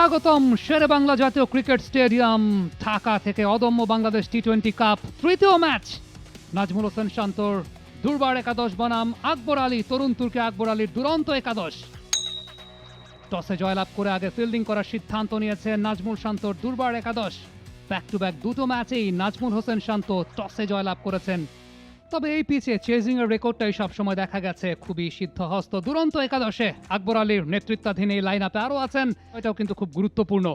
স্বাগতম শেরেবাংলা জাতীয় cricket stadium Dhaka থেকে অদম্য বাংলাদেশ টি-20 কাপ তৃতীয় ম্যাচ। নাজমুল হোসেন শান্তর দুর্বার একাদশ বনাম আকবর আলী তরুণ তুর্কি আকবর আলীর দুরন্ত একাদশ। টসে জয়লাভ করে আগে ফিল্ডিং করার সিদ্ধান্ত নিয়েছে নাজমুল শান্তর দুর্বার একাদশ। ব্যাক টু ব্যাক দুটো ম্যাচেই নাজমুল হোসেন শান্ত টসে জয়লাভ করেছেন। তবে এই পিচে চেজিং এর রেকর্ডটাই সবসময় দেখা গেছে খুবই সিদ্ধহস্ত। দুরন্ত একাদশে আকবর আলীর নেতৃত্বাধীন এই লাইন আপে আরও আছেন, এটাও কিন্তু খুব গুরুত্বপূর্ণ।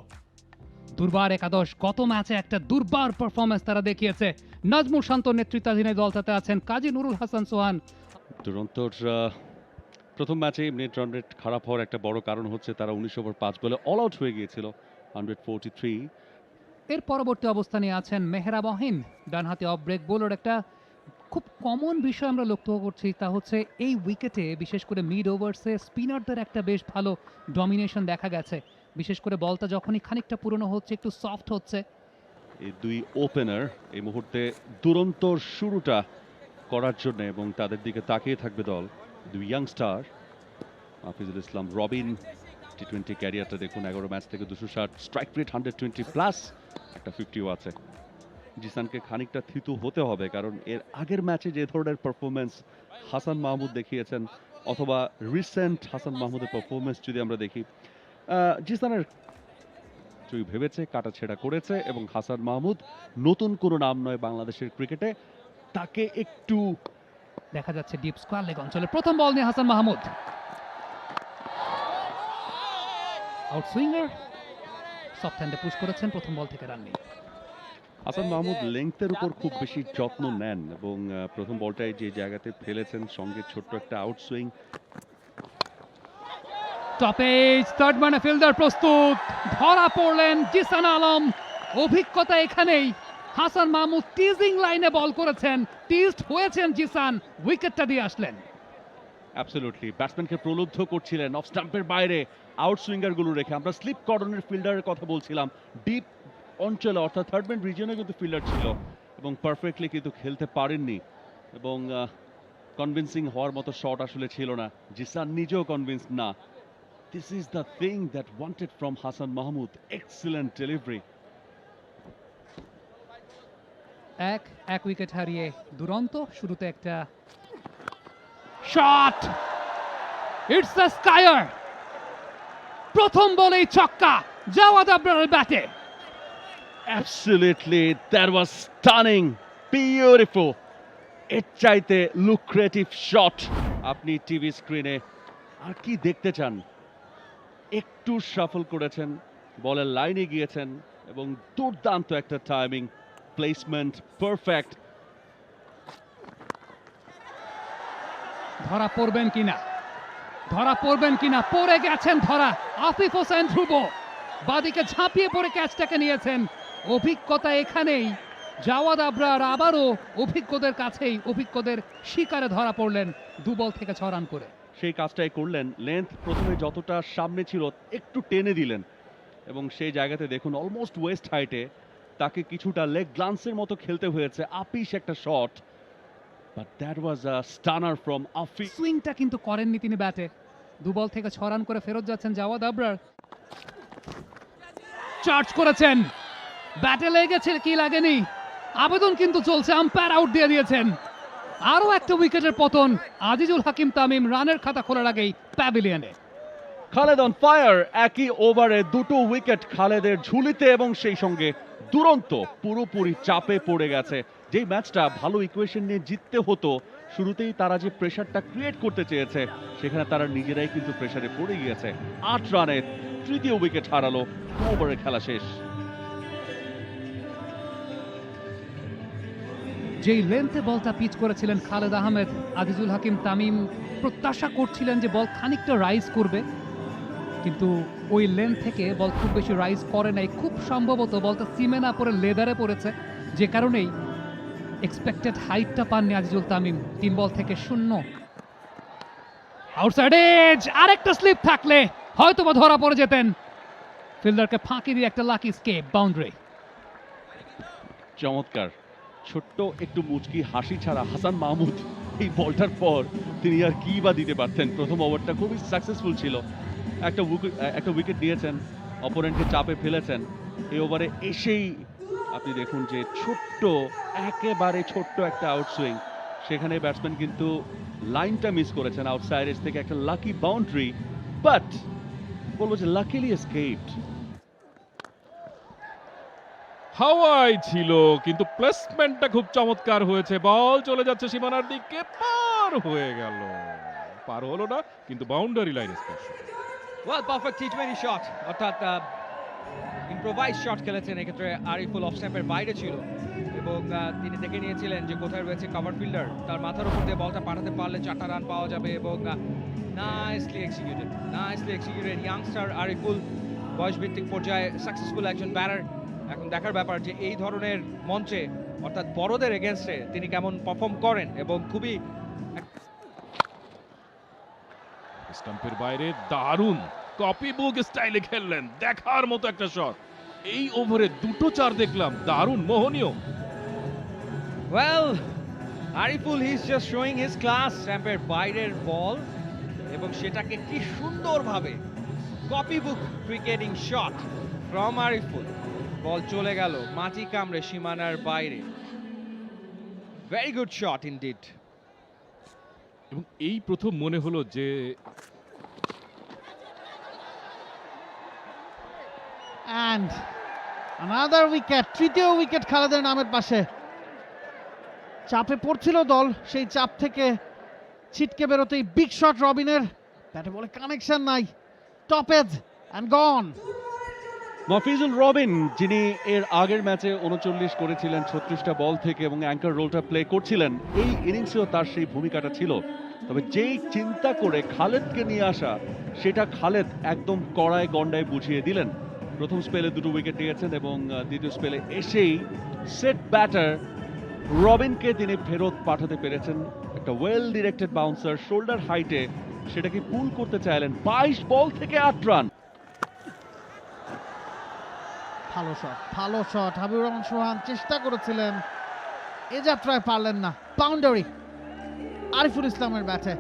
দুর্বার একাদশ গত ম্যাচে একটা দুর্বার পারফরমেন্স তারা দেখিয়েছে। নাজমুল শান্তর নেতৃত্বাধীন এই দলটাতে আছেন কাজী নুরুল হাসান সোহান। দুরন্তর প্রথম ম্যাচে নেট রান রেট খারাপ হওয়ার একটা বড় কারণ হচ্ছে তারা 19 ওভার 5 বলে অল আউট হয়ে গিয়েছিল 143। এর পরবর্তী অবস্থানে আছেন মেহরাব অহিন, ডানহাতি অফ ব্রেক বোলার। একটা খুব কমন বিষয় আমরা লক্ষ্য করছি, তা হচ্ছে এই উইকেটে বিশেষ করে মিড ওভার্সে স্পিনারদের একটা বেশ ভালো ডমিনেশন দেখা গেছে। বিশেষ করে বলটা যখনই খানিকটা পুরনো হচ্ছে, একটু সফট হচ্ছে। এই দুই ওপেনার এই মুহূর্তে দুরন্তর শুরুটা করার জন্য এবং তাদের দিকে তাকিয়ে থাকবে দল। দুই ইয়াংস্টার হাফিজুল ইসলাম রবিন টি-20 ক্যারিয়ারটা দেখুন, 11 ম্যাচ থেকে 260, স্ট্রাইক রেট 120 প্লাস, একটা 50ও আছে। জিসানকে খানিকটা থিতু হতে হবে, কারণ এর আগের ম্যাচে যে ধরনের পারফরমেন্স হাসান মাহমুদ দেখিয়েছেন অথবা রিসেন্ট হাসান মাহমুদের পারফরমেন্স যদি আমরা দেখি, জিসানের ভেবেছে কাটাছেড়া করেছে এবং হাসান মাহমুদ নতুন কোনো নাম নয় বাংলাদেশের ক্রিকেটে, তাকে একটু দেখা যাচ্ছে ডিপ স্কোয়ার লেগ অঞ্চলে প্রথম বল নিয়ে Hasan Mahmud out swinger soft হ্যান্ডে পুশ করেছেন, প্রথম বল থেকে রান নেই। হাসান মাহমুদ লেংথের উপর খুব বেশি যত্ন নেন এবং প্রথম বলটায় যে জায়গাতে ফেলেছেন সঙ্গে ছোট্ট একটা আউট সুইং। টপেজ থার্ড ম্যানে ফিল্ডার প্রস্তুত, ধরা পড়লেন জিসান আলম। অভিজ্ঞতা এখানেই। হাসান মাহমুদ টিজিং লাইনে বল করেছেন, টিজড হয়েছেন জিসান, উইকেটটা দিয়ে আসলেন। অ্যাবসলিউটলি ব্যাটসম্যানকে প্রলুব্ধ করছিলেন অফ স্টাম্পের বাইরে আউট সুইঙ্গার গুলো রেখে। আমরা স্লিপ কর্নারের ফিল্ডারের কথা বলছিলাম, ডিপ অঞ্চলে অর্থাৎ থার্ড ম্যান রিজিয়নে কিন্তু ফিল্ডার ছিল এবং পারফেক্টলি কিন্তু খেলতে পারেননি এবং কনভিন্সিং হওয়ার মতো শট আসলে ছিল না। জিসান নিজেও কনভিন্স না। This is the thing that wanted from Hasan Mahmud. Excellent delivery. এক উইকেট হারিয়ে দুরন্ত। শুরুতে একটা শট, ইটস আ স্কায়ার। প্রথম বলেই ছক্কা জাওয়াদ আবরারের ব্যাটে। Absolutely, that was stunning, beautiful. এর চাইতে লুক্রেটিভ শট আপনি টিভি স্ক্রিনে আর কি দেখতে চান? একটু শাফল করেছেন, বলের লাইনে গিয়েছেন এবং দুর্দান্ত একটা টাইমিং, প্লেসমেন্ট পারফেক্ট। ধরা পড়বেন কিনা, পড়ে গেছেন ধরা। আফিফ হোসেন ধ্রুব বাদিকে ঝাঁপিয়ে পড়ে ক্যাচটাকে নিয়েছেন। অভিজ্ঞতা এখানেই। জাওয়াদ আবরার আবারও অভিজ্ঞদের কাছেই অভিজ্ঞদের শিকারে ধরা পড়লেন, 2 বল থেকে 6 রান করে। সেই কাজটাই করলেন। লেন্থ প্রথমে যতটা সামনে ছিল একটু টেনে দিলেন এবং সেই জায়গাতে দেখুন অলমোস্ট ওয়েস্ট হাইটে তাকে কিছুটা লেগ গ্লান্সের মতো খেলতে হয়েছে। আপিস একটা shot, but that was a stunner from Afif. সুইংটা কিন্তু করেননি তিনি ব্যাটে। 2 বল থেকে 6 রান করে ফেরত যাচ্ছেন জাওয়াদ আবরার। চার্জ করেছেন, ব্যাটে লেগেছে কি লাগেনি, আবেদন কিন্তু চলছে, আম্পায়ার আউট দিয়ে দিয়েছেন। আরও একটা উইকেটের পতন। আজিজুল হাকিম তামিম রানের খাতা খোলার আগেই প্যাভিলিয়নে। খালেদ অন ফায়ার, একই ওভারে 2টো উইকেট খালেদের ঝুলিতে এবং সেই সঙ্গে দুরন্ত পুরোপুরি চাপে পড়ে গেছে। যেই ম্যাচটা ভালো ইকুয়েশন নিয়ে জিততে হতো, শুরুতেই তারা যে প্রেশারটা ক্রিয়েট করতে চেয়েছে সেখানে তারা নিজেরাই কিন্তু প্রেশারে পড়ে গিয়েছে। 8 রানে তৃতীয় উইকেট হারালো, 2 ওভারের খেলা শেষ। যেই লেন্থে বলটা পিচ করেছিলেন খালেদ আহমেদ, আজিজুল হাকিম তামিম প্রত্যাশা করছিলেন যে বল খানিকটা রাইজ করবে, কিন্তু ওই লেন্থ থেকে বল খুব বেশি রাইজ করে নাই। খুব সম্ভবত বলটা সিমে না পড়ে লেদারে পড়েছে, যে কারণেই এক্সপেক্টেড হাইটটা পাননি আজিজুল তামিম। 3 বল থেকে 0। আউটসাইড এজ, আরেকটা স্লিপ থাকলে হয়তোবা ধরা পড়ে যেতেন। ফিল্ডারকে ফাঁকি দিয়ে একটা লাকি স্কেপ, বাউন্ডারি। চমৎকার। ছোট্ট একটু মুচকি হাসি ছাড়া হাসান মাহমুদ এই বলটার পর তিনি আর কি বা দিতে পারতেন। প্রথম ওভারটা খুবই সাকসেসফুল ছিল, একটা উইকেট নিয়েছেন অপোনেন্টকে চাপে ফেলেছেন। এই ওভারে এসেই আপনি দেখুন যে একেবারে ছোট্ট একটা আউটসুইং, সেখানে ব্যাটসম্যান কিন্তু লাইনটা মিস করেছেন আউটসাইড এজ থেকে একটা লাকি বাউন্ডারি, বাট বলবো যে লাকিলি এসকেপড। হাওয়াই ছিল, কিন্তু প্লেসমেন্টটা খুব চমৎকার হয়েছে। বল চলে যাচ্ছে সীমানার দিকে, পার হয়ে গেল। পার হলো না, কিন্তু বাউন্ডারি লাইন স্পর্শ। ওয়েল পারফেক্ট টি20 শট, অর্থাৎ ইম্প্রোভাইজ শট খেলেছেন এক্ষেত্রে আরিফুল। অফ স্ট্যাম্পের বাইরে ছিল এবং তিনি দেখে নিয়েছিলেন যে কোথায় রয়েছে কভার ফিল্ডার, তার মাথার উপর দিয়ে বলটা পাঠাতে পারলে 4টা রান পাওয়া যাবে। এবং নাইসলি এক্সিকিউটেড ইয়াংস্টার আরিফুল, বয়সভিত্তিক পর্যায়ে সাকসেসফুল একজন ব্যাটার। এখন দেখার ব্যাপার যে এই ধরনের মঞ্চে, অর্থাৎ বড়দের এগেনস্টে তিনি কেমন পারফর্ম করেন। এবং খুবই স্টাম্পের বাইরে দারুণ কপি বুক স্টাইলে খেললেন, দেখার মতো একটা শট। এই ওভারে 2টো 4 দেখলাম, দারুণ মোহনীয়। Well Ariful he is just showing his class. স্ট্যাম্পের বাইরের বল এবং সেটাকে কি সুন্দরভাবে copy book cricketing shot from Ariful. Ball চলে গেল মাটি কামড়ে সীমানার বাইরে। Very good shot indeed. এবং এই প্রথম মনে হলো যে And another wicket, তৃতীয় উইকেট খালেদের নামের পাশে। চাপে পড়ছিল দল, সেই চাপ থেকে ছিটকে বেরোতেই বিগ শট রবিনের। ব্যাটে বলে কানেকশন নাই, টপ এজ এন্ড গন। মফিজুল রবিন, যিনি এর আগের ম্যাচে 39 করেছিলেন 36টা বল থেকে এবং অ্যাঙ্কার রোলটা প্লে করছিলেন, এই ইনিংসেও তার সেই ভূমিকাটা ছিল। তবে যেই চিন্তা করে খালেদকে নিয়ে আসা, সেটা খালেদ একদম কড়ায় গন্ডায় বুঝিয়ে দিলেন। প্রথম স্পেলে 2টো উইকেট নিয়েছেন এবং দ্বিতীয় স্পেলে এসেই সেট ব্যাটার রবিনকে তিনি ফেরত পাঠাতে পেরেছেন। একটা ওয়েল ডিরেক্টেড বাউন্সার শোল্ডার হাইটে, সেটাকে পুল করতে চাইলেন। 22 বল থেকে 8 রান। ভালো শট। হাবিবুর রহমান সোহান চেষ্টা করেছিলেন, এ যাত্রায় পারলেন না। বাউন্ডারি আরিফুল ইসলামের ব্যাটে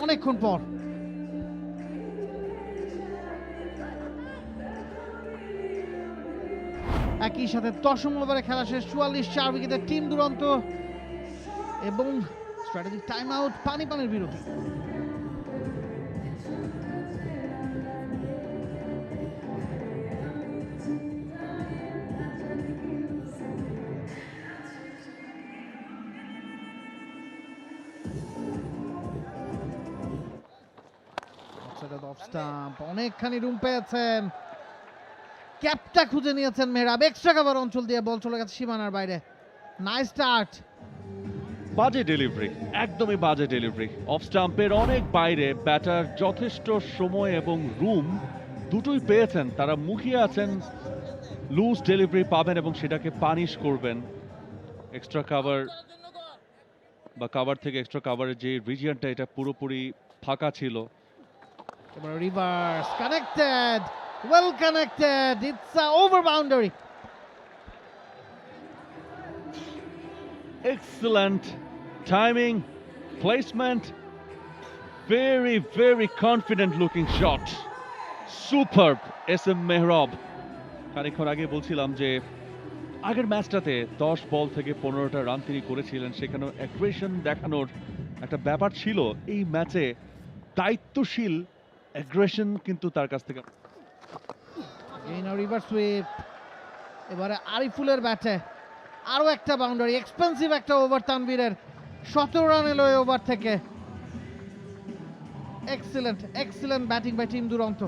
অনেকক্ষণ পর। একই সাথে 10ম ওভারে খেলা শেষ, 44 উইকেটের টিম দুরন্ত এবং স্ট্র্যাটেজিক টাইম আউট, পানির বিরতি। অফ স্টাম্প, অনেকখানি রুম পেয়েছেন। ক্যাপটা খুঁজে নিয়েছেন মেহরাব, এক্সট্রা কভার অঞ্চল দিয়ে বল চলে গেছে সীমানার বাইরে। Nice start. বাজে ডেলিভারি, একদমই বাজে ডেলিভারি। অফ স্টাম্পের অনেক বাইরে, ব্যাটার যথেষ্ট সময় এবং রুম দুটোই পেয়েছেন। তারা মুখিয়ে আছেন লুজ ডেলিভারি পাবেন এবং সেটাকে পানিশ করবেন। এক্সট্রা কাভার বা কাভার থেকে এক্সট্রা কাভারের যে রিজিয়নটা, এটা পুরোপুরি ফাঁকা ছিল। এবার reverse connected, well connected, it's a over boundary. Excellent timing, placement, very confident looking shot. Superb SM Mehrab. খানিকক্ষণ আগে বলছিলাম যে আগের ম্যাচটাতে 10 বল থেকে 15টা রান তিনি করেছিলেন, সেখানে অ্যাগ্রেশন দেখানোর একটা ব্যাপার ছিল। এই ম্যাচে দায়িত্বশীল অ্যাগ্রেশন কিন্তু তার কাছ থেকে। রিভার্স সুইপ, এবারে আরিফুলের ব্যাটে আরো একটা বাউন্ডারি। এক্সপেন্সিভ একটা ওভার তানভীরের, 17 রান এলো এই ওভার থেকে। এক্সিলেন্ট ব্যাটিং বাই টিম দুরন্ত।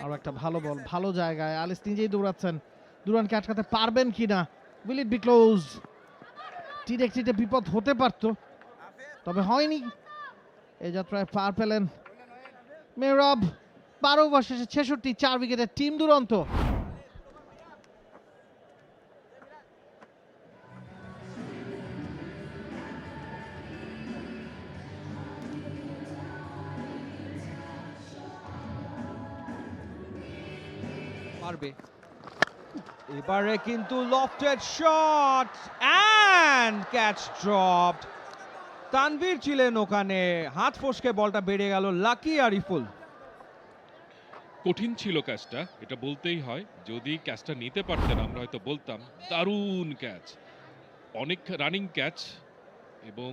আরো একটা ভালো বল, ভালো জায়গায়। আলিস নিজেই দৌড়াচ্ছেন, দুরানকে আটকাতে পারবেন কিনা। Will it be close? ডিরেক্টলিতে বিপদ হতে পারত, তবে হয়নি। এই যাত্রায় পার পেলেন মেহরাব। 12 ওভার শেষে 66, 4 উইকেটের টিম দুরন্ত। পারবে। এবারে কিন্তু lofted shot and catch dropped. Tanvir ছিলেন ওখানে, হাত ফসকে বলটা বেরিয়ে গেল। লাকি আরিফুল। কঠিন ছিল ক্যাচটা, এটা বলতেই হয়। যদি ক্যাচটা নিতে পারতেন আমরা হয়তো বলতাম দারুণ ক্যাচ, অনেক রানিং ক্যাচ, এবং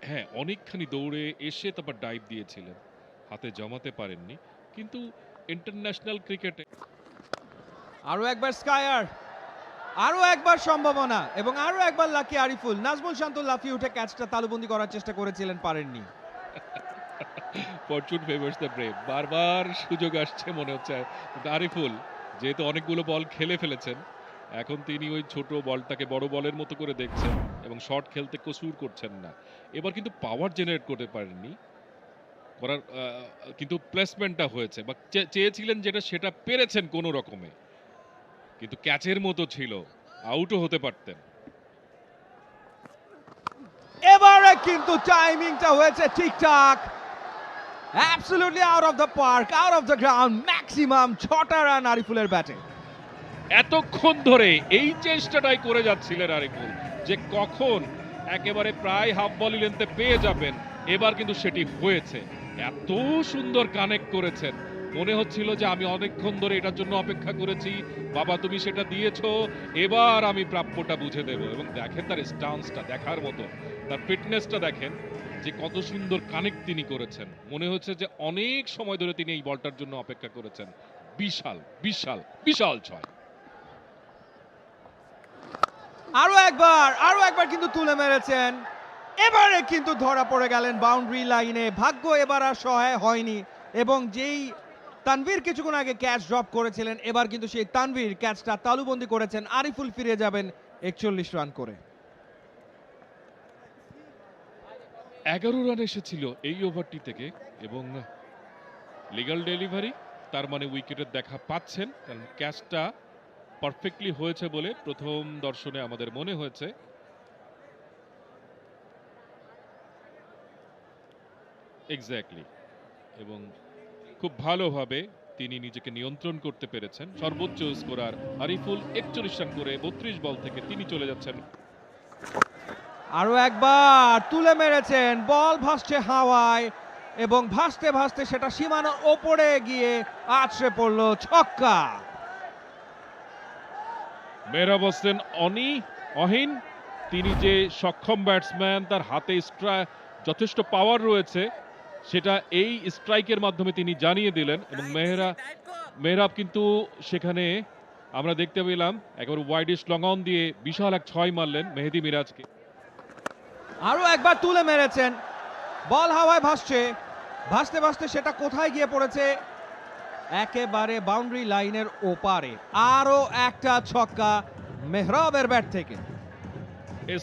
হ্যাঁ অনেকখানি দৌড়ে এসে তারপর ডাইভ দিয়েছিলেন, হাতে জমাতে পারেননি। কিন্তু ইন্টারন্যাশনাল ক্রিকেটে আরো একবার স্কায়ার, আরো একবার সম্ভাবনা, এবং আরো একবার লাকি আরিফুল। নাজমুল শান্ত লাফিয়ে উঠে ক্যাচটা তালুবন্দি করার চেষ্টা করেছিলেন, পারেননি। ফরচুন ফেভার্স দ্য ব্রেভ, বারবার সুযোগ আসছে মনে হচ্ছে। কিন্তু আরিফুল যেহেতু অনেকগুলো বল খেলে ফেলেছেন, এখন তিনি ওই ছোট বলটাকে বড় বলের মতো করে দেখছেন এবং শট খেলতে কসুর করছেন না। এবার কিন্তু পাওয়ার জেনারেট করতে পারেননি, করার কিন্তু প্লেসমেন্টটা হয়েছে, বা চেয়েছিলেন যেটা সেটা পেরেছেন কোনো রকমে, কিন্তু ক্যাচের মতো ছিল, আউটও হতে পারতেন। এবারে কিন্তু টাইমিংটা হয়েছে ঠিকঠাক। Absolutely out of the park, out of the ground. Maximum 6টা রান আরিফুলের ব্যাটে। এতক্ষণ ধরে এই চেষ্টাটাই করে যাচ্ছিলেন আরিফুল, যে কখন একেবারে প্রায় হাফ বলি লেন্থে পেয়ে যাবেন। এবার কিন্তু সেটি হয়েছে। এত সুন্দর কানেক্ট করেছেন, মনে হচ্ছিল যে আমি অনেকক্ষণ ধরে এটার জন্য অপেক্ষা করেছি, বাবা তুমি সেটা দিয়েছো, এবার আমি প্রাপ্যটা বুঝে দেব। এবং দেখেন তার স্টান্সটা দেখার মতো, তার ফিটনেসটা দেখেন যে কত সুন্দর কানেক্ট তিনি করেছেন। মনে হচ্ছে যে অনেক সময় ধরে তিনি এই বলটার জন্য অপেক্ষা করেছেন। বিশাল বিশাল বিশাল ছয়। আরো একবার কিন্তু তুলে মেরেছেন। এবারে কিন্তু ধরা পড়ে গেলেন বাউন্ডারি লাইনে। ভাগ্য এবার আর সহায় হয়নি, এবং যেই তানভীর কিছুক্ষণ আগে ক্যাচ ড্রপ করেছিলেন, এবার কিন্তু সেই তানভীর ক্যাচটা তালুবন্দি করেছেন। আরিফুল ফিরে যাবেন 41 রান করে। 11 রান এসেছিল এই ওভারটি থেকে, এবং লিগ্যাল ডেলিভারি, তার মানে উইকেটের দেখা পাচ্ছেন, কারণ ক্যাচটা পারফেক্টলি হয়েছে বলে প্রথম দর্শনে আমাদের মনে হয়েছে। এক্স্যাক্টলি, এবং খুব ভালোভাবে তিনি নিজেকে নিয়ন্ত্রণ করতে পেরেছেন। সর্বোচ্চ স্কোরার আরিফুল 41 রান করে 32 বল থেকে তিনি চলে যাচ্ছেন। আরো একবার তুলে মেরেছেন, বল ভাসছে হাওয়ায়, এবং ভাসতে ভাসতে সেটা সীমানার ওপরে গিয়ে আছড়ে পড়লো, ছক্কা। মেহরাব হোসেন অহিন, তিনি যে সক্ষম ব্যাটসম্যান, তার হাতে যথেষ্ট পাওয়ার রয়েছে, সেটা এই স্ট্রাইকের মাধ্যমে তিনি জানিয়ে দিলেন। এবং মেহরাব কিন্তু সেখানে আমরা দেখতে পেলাম একবার ওয়াইডিশ লং অন দিয়ে বিশাল এক 6 মারলেন মেহেদী মিরাজকে। আরো একবার তুলে মেরেছেন, বল হাওয়ায় ভাসছে, ভাসতে ভাসতে সেটা কোথায় গিয়ে পড়েছে? একেবারে বাউন্ডারি লাইনের ওপারে। আরো একটা ছক্কা মেহরাবের ব্যাট থেকে।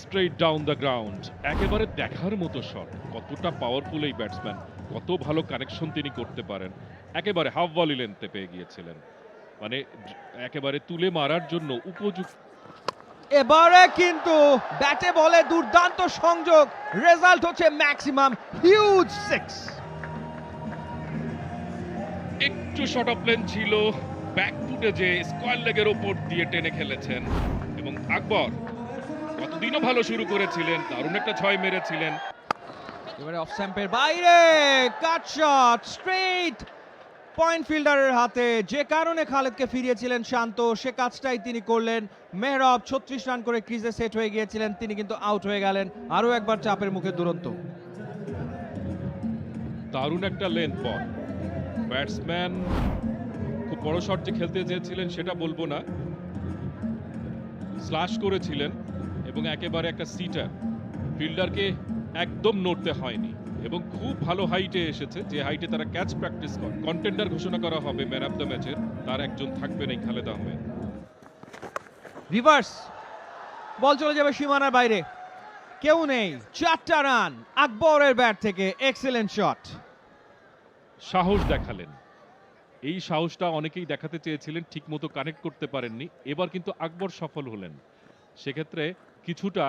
স্ট্রেট ডাউন দ্য গ্রাউন্ড, একেবারে দেখার মতো শট। কতটা পাওয়ারফুল এই ব্যাটসম্যান, কত ভালো কানেকশন তিনি করতে পারেন। একেবারে হাফ ভলি লেন্থে পেয়ে গিয়েছিলেন, মানে একেবারে তুলে মারার জন্য উপযুক্ত। এবারে কিন্তু ব্যাটে বলে দুর্দান্ত সংযোগ, রেজাল্ট হচ্ছে ম্যাক্সিমাম হিউজ 6। একটু শর্ট অফ লেন ছিল, ব্যাক ফুটে যে স্কোয়ার লেগের ওপর দিয়ে টেনে খেলেছেন। এবং আকবর কতদিনও ভালো শুরু করেছিলেন, দারুণ একটা 6 মেরেছিলেন। এবারে অফ স্ট্যাম্পের বাইরে কাট শট, স্ট্রেট পয়েন্ট ফিল্ডারের হাতে। যে কারণে খালেদকে ফিরিয়েছিলেন শান্ত, সে কাজটাই তিনি করলেন। মেহরাব 36 রান করে ক্রিজে সেট হয়ে গিয়েছিলেন, তিনি কিন্তু আউট হয়ে গেলেন। আরো একবার চাপের মুখে দুরন্ত। দারুণ একটা লেন্থ বল। ব্যাটসম্যান খুব বড় শট যে খেলতে চেয়েছিলেন সেটা বলবো না, স্ল্যাশ করেছিলেন, এবং একেবারে একটা সিটার, ফিল্ডারকে একদম নড়তে হয়নি, এবং খুব ভালো হাইটে এসেছে, যে হাইটে তারা ক্যাচ প্র্যাকটিস করে। কন্টেন্ডার ঘোষণা করা হবে ম্যান অফ দ্য ম্যাচের, তার একজন থাকবেন এই খালেদ আহমেদ। রিভার্স বল চলে যাবে সীমানার বাইরে, কেউ নেই। 4টা রান আকবরের ব্যাট থেকে, এক্সেলেন্ট শট। সাহস দেখালেন, এই সাহসটা অনেকেই দেখাতে চেয়েছিলেন, ঠিকমতো কানেক্ট করতে পারেননি। এবার কিন্তু আকবর সফল হলেন, সেক্ষেত্রে কিছুটা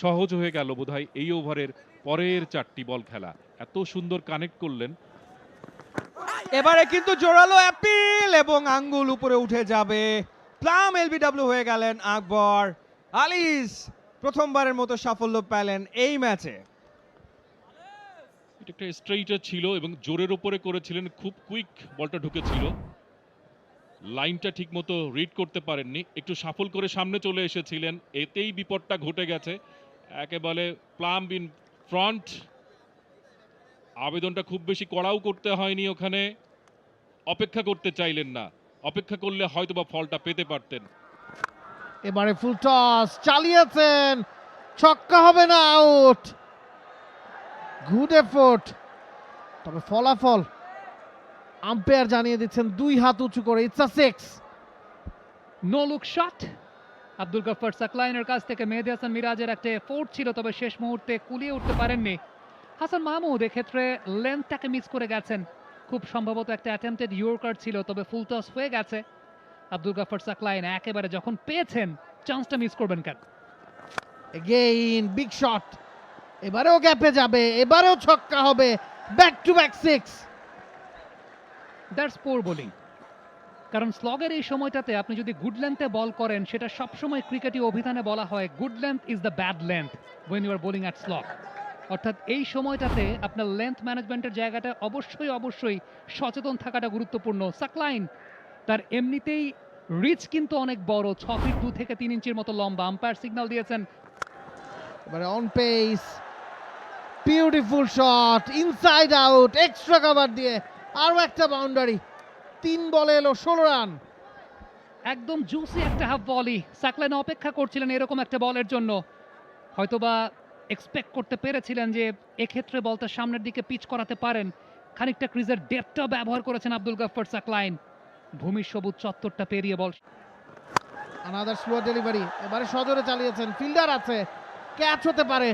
সহজ হয়ে গেল বোধহয় এই ওভারের পরের 4টি বল খেলা। এত সুন্দর কানেক্ট করলেন। এবারে কিন্তু জোরালো অ্যাপিল এবং আঙ্গুল উপরে উঠে যাবে। প্লাম এলবিডব্লিউ হয়ে গেলেন আকবর। আলিস প্রথমবারের মতো সাফল্য পেলেন এই ম্যাচে। এটা একটা স্ট্রেইটার ছিল এবং জোরের উপরে করেছিলেন, খুব কুইক বলটা ঢুকেছিল, লাইনটা ঠিকমতো রিড করতে পারেননি, একটু সাফল করে সামনে চলে এসেছিলেন, এতেই বিপদটা ঘটে গেছে। একেবারে প্লাম ইন ফ্রন্ট। আবেদনটা খুব বেশি কড়াও করতে হয়নি, ওখানে অপেক্ষা করতে চাইলেন না, অপেক্ষা করলে হয়তোবা ফলটা পেতে পারতেন। এবারে ফুল টস চালিয়েছেন, ছক্কা হবে না, আউট। গুড এফোর্ট, তবে ফলাফল আম্পায়ার জানিয়ে দিচ্ছেন 2 হাত উঁচু করে, it's a 6। No look shot Abdul Gaffar সাকলাইনের কাছ থেকে। মেহেদী হাসান মিরাজের একটা ফোর্ট ছিল, তবে শেষ মুহূর্তে কুলিয়ে উঠতে পারেননি হাসান মাহমুদ। এক্ষেত্রে লেন্থটাকে মিস করে গেছেন, খুব সম্ভবত একটা অ্যাটেম্পটেড ইয়র্কার ছিল, তবে ফুল টস হয়ে গেছে। আব্দুল গফফার সাকলাইন একেবারে যখন পেয়েছেন, চান্সটা মিস করবেন কেন? এগেইন বিগ শট, এবারেও গ্যাপে যাবে, এবারেও ছক্কা হবে, back to back 6। That's poor bowling. কারণ স্লগের এই সময়টাতে আপনি যদি গুড লেন্থে বল করেন, সেটা সবসময় ক্রিকেটী অভিধানে বলা হয় good length is the bad length when you are bowling at slog. অর্থাৎ এই সময়টাতে আপনার লেন্থ ম্যানেজমেন্টের জায়গাটা অবশ্যই সচেতন থাকাটা গুরুত্বপূর্ণ। সাকলাইন তার এমনিতেই রিচ কিন্তু অনেক বড়, 6 ফিট 2 থেকে 3 ইঞ্চির মতো লম্বা। আম্পায়ার সিগন্যাল দিয়েছেন। এবারে on pace, beautiful shot, inside out, extra cover দিয়ে আরো একটা বাউন্ডারি। 3 বলে এলো 16 রান। একদম জুসি একটা হাফ বলই। সাকলাইন অপেক্ষা করছিলেন এরকম একটা বলের জন্য, হয়তোবা এক্সপেক্ট করতে পেরেছিলেন যে এক্ষেত্রে বলটা সামনের দিকে পিচ করাতে পারেন। খানিকটা ক্রিজের ডেপটা ব্যবহার করেছেন আব্দুল গফফার সাকলাইন। ভূমি সবুজ চত্বরটা পেরিয়ে বল। আনাদার স্লো ডেলিভারি, এবারে সজোরে চালিয়েছেন, ফিল্ডার আছে, ক্যাচ হতে পারে।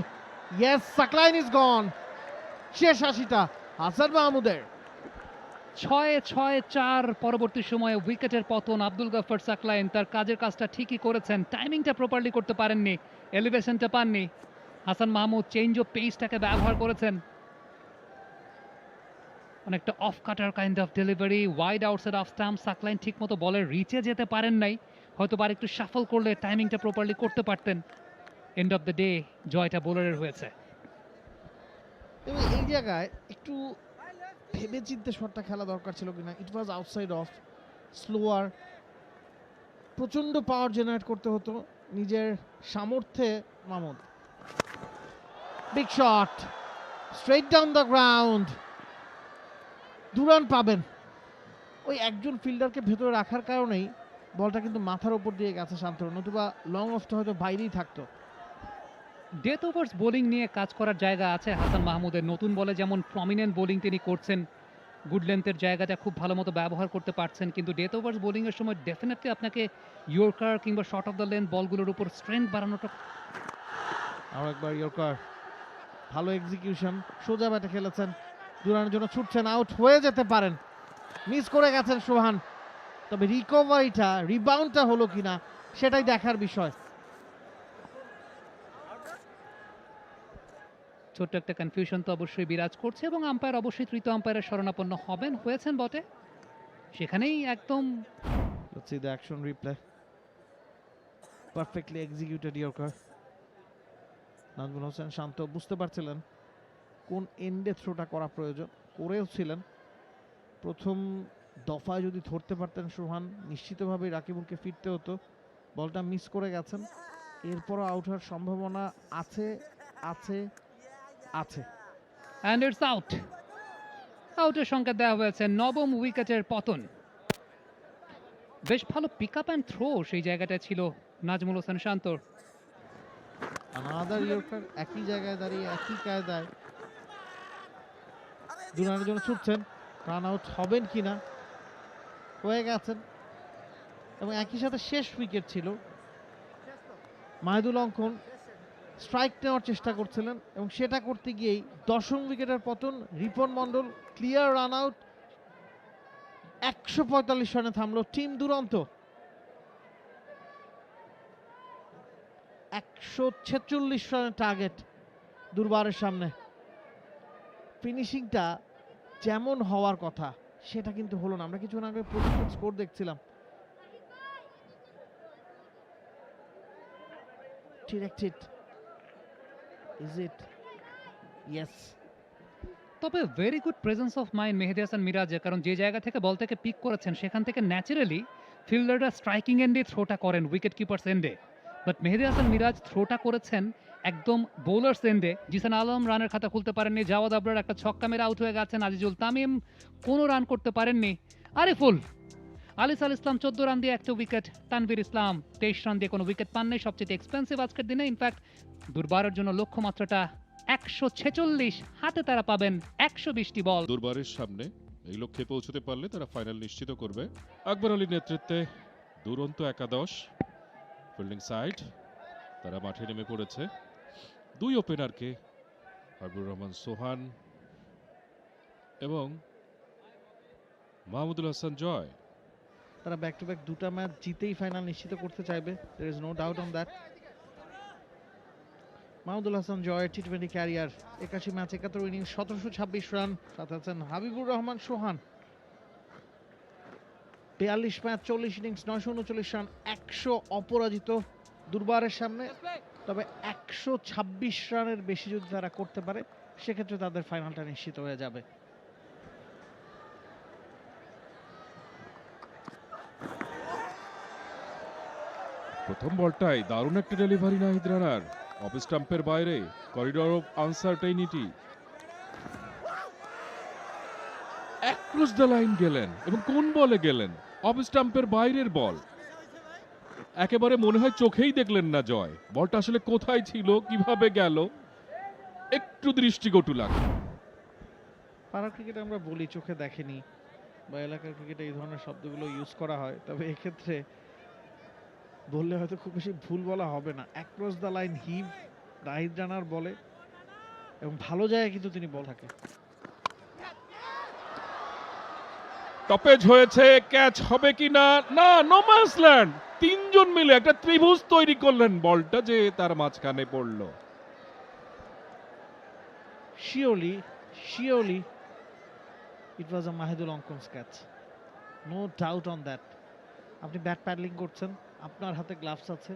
ইয়েস, সাকলাইন ইজ গন। শেষ 80টা হাসান মাহমুদের। 6-4 পরবর্তী সময়ে উইকেটের পতন। আব্দুল গফফার সাকলাইন তার কাজের কাজটা ঠিকই করেছেন, টাইমিংটা প্রপারলি করতে পারেননি, এলিভেশনটা পাননি। হাসান মাহমুদ চেঞ্জ অফ পেসটাকে ব্যবহার করেছেন, অনেকটা off cutter kind of delivery, wide outside off stump. Saqlain ঠিকমতো বলের রিচে যেতে পারেন নাই, হয়তো আর একটু শাফল করলে টাইমিংটা প্রপারলি করতে পারতেন। এন্ড অফ দ্য ডে জয়টা বোলারের হয়েছে। এবং এই জায়গায় একটু ভেবে চিন্তে শটটা খেলা দরকার ছিল কিনা। It was outside off, slower, প্রচন্ড পাওয়ার জেনারেট করতে হতো নিজের সামর্থ্যে। Mahmud big shot, straight down the ground, 2 run পাবেন। ওই একজন ফিল্ডারকে ভেতরে রাখার কারণেই বলটা কিন্তু মাথার উপর দিয়ে গেছে শান্তর, নতুবা লং অফটা হয়তো বাইরেই থাকতো। ডেথ ওভার্স বোলিং নিয়ে কাজ করার জায়গা আছে হাসান মাহমুদের। নতুন বলে যেমন প্রমিনেন্ট বোলিং তিনি করছেন, গুড লেন্থের জায়গাটা খুব ভালো মতো ব্যবহার করতে পারছেন, কিন্তু ডেথ ওভার্স বোলিংয়ের সময় ডেফিনেটলি আপনাকে ইয়র্কার কিংবা শর্ট অফ দ্য লেন্থ বলগুলোর উপর স্ট্রেংথ বাড়ানোটা। আরো একবার ইয়র্কার, ভালো এক্সিকিউশন, সোজা ব্যাটে খেলেছেন, 2 রানের জন্য ছুটছেন, আউট হয়ে যেতে পারেন। মিস করে গেছেন সোহান, তবে রিকভারিটা, রিবাউন্ডটা হলো কিনা সেটাই দেখার বিষয়। ছোট্ট একটা কনফিউশন তো অবশ্যই বিরাজ করছে, এবং আম্পায়ার অবশ্যই তৃতীয় আম্পায়ারের শরণাপন্ন হয়েছেন বটে। সেখানেই একদম Let's see the action replay. Perfectly executed Yorker. Nazmul Hossain শান্ত বুঝতে পারছিলেন কোন এন্ডে থ্রোটা করা প্রয়োজন, করেও ছিলেন। প্রথম দফায় যদি ধরতে পারতেন সোহান, নিশ্চিতভাবেই রাকিবুলকে ফিরতে হতো। বলটা মিস করে গেছেন, এরপরও আউট হওয়ার সম্ভাবনা আছে আছে আছে। And it's out. আউটের সংকেত দেওয়া হয়েছে, 9ম উইকেটের পতন। বেশ ভালো পিক আপ অ্যান্ড থ্রো সেই জায়গাটা ছিল নাজমুল হোসেন শান্তর। আনাদার ইয়র্কার, একই জায়গায় দাঁড়িয়ে একই কায়দায় 2 রানের জন্য ছুটছেন, রান আউট হবেন কিনা, হয়ে গেছেন। এবং একই সাথে শেষ উইকেট ছিল। মাহিদুল অঙ্কন স্ট্রাইক নেওয়ার চেষ্টা করছিলেন এবং সেটা করতে গিয়েই 10ম উইকেটের পতন। Ripon Mondal clear run out, 145 রানে থামলো টিম দুরন্ত। 146 রানের টার্গেট দুর্বারের সামনে। ফিনিশিংটা যেমন হওয়ার কথা সেটা কিন্তু হলো না। আমরা কিছুক্ষণ আগে প্রজেক্টেড স্কোর দেখছিলাম। Directed, is it? ইয়েস। তবে very good presence of mind Mehedi Hasan মিরাজের, কারণ যে জায়গা থেকে বল থেকে পিক করেছেন সেখান থেকে ন্যাচারালি ফিল্ডাররা স্ট্রাইকিং এন্ডে থ্রোটা করেন, উইকেট কিপার্স এন্ডে। বাট মেহেদী হাসান মিরাজ থ্রোটা করেছেন একদম বোলার্স এন্ডে। জিসান আলম রানের খাতা খুলতে পারেননি, জাওয়াদ আবরার একটা ছক্কা মেরে আউট হয়ে গেছেন, আজিজুল তামিম কোনো রান করতে পারেননি, আরিফুল আলিস আল ইসলাম 14 রান দিয়ে একটা উইকেট, তানভীর ইসলাম 23 রান দিয়ে কোনো উইকেট পাননি। সবচেয়ে এক্সপেন্সিভ আজকের দিনে, ইনফ্যাক্ট দুর্বারের জন্য লক্ষ্যমাত্রাটা 146, হাতে তারা পাবেন 120টি বল। দুর্বারের সামনে এই লক্ষ্যে পৌঁছতে পারলে তারা ফাইনাল নিশ্চিত করবে। আকবর আলীর নেতৃত্বে দুরন্ত একাদশ ফিল্ডিং সাইড তারা মাঠে নেমে পড়েছে। দুই ওপেনারকে হাবিবুর রহমান সোহান এবং মাহমুদুল হাসান জয়। তারা ব্যাক টু ব্যাক দুটা ম্যাচ জিতেই ফাইনাল নিশ্চিত করতে চাইবে, there is no doubt on that. Mahmudul Hasan জয়ের টি-20 ক্যারিয়ার 81 ম্যাচ 71 ইনিংস 1726 রান, সাথে আছেন Habibur Rahman Sohan 42 match 40 innings 939 run, 100 অপরাজিত দুর্বারের সামনে। তবে 126 রানের বেশি যদি তারা করতে পারে সেক্ষেত্রে তাদের ফাইনালটা নিশ্চিত হয়ে যাবে। প্রথম বলটাই দারুণ একটা ডেলিভারি নাহিদ রানার, অফ স্টাম্পের বাইরে, corridor of uncertainty, across the line গেলেন এবং কোন বলে গেলেন? অফ স্টাম্পের বাইরের বল। একেবারে মনে হয় চোখেই দেখলেন না জয় বলটা আসলে কোথায় ছিল, কিভাবে গেল, একটু দৃষ্টিকটু লাগে। পাড়ার ক্রিকেটে আমরা বলি চোখে দেখেনি, বা এলাকার ক্রিকেটে এই ধরনের শব্দগুলো ইউজ করা হয়, তবে এক্ষেত্রে বললে হয়তো খুব বেশি ভুল বলা হবে না। অ্যাক্রস দ্য লাইন হিভ নাহিদ রানার বলে, এবং ভালো জায়গায় কিন্তু তিনি বল থাকে। টপেজ হয়েছে, ক্যাচ হবে কি না, না, নো ম্যানস ল্যান্ড। তিনজন মিলে একটা ত্রিভুজ তৈরি করলেন, বলটা যে তার মাঝখানে পড়ল। Surely it was a Mahidul Ankon's catch. No doubt on that. আপনি ব্যাট প্যাডলিং করছেন, আপনার হাতে গ্লাভস আছে,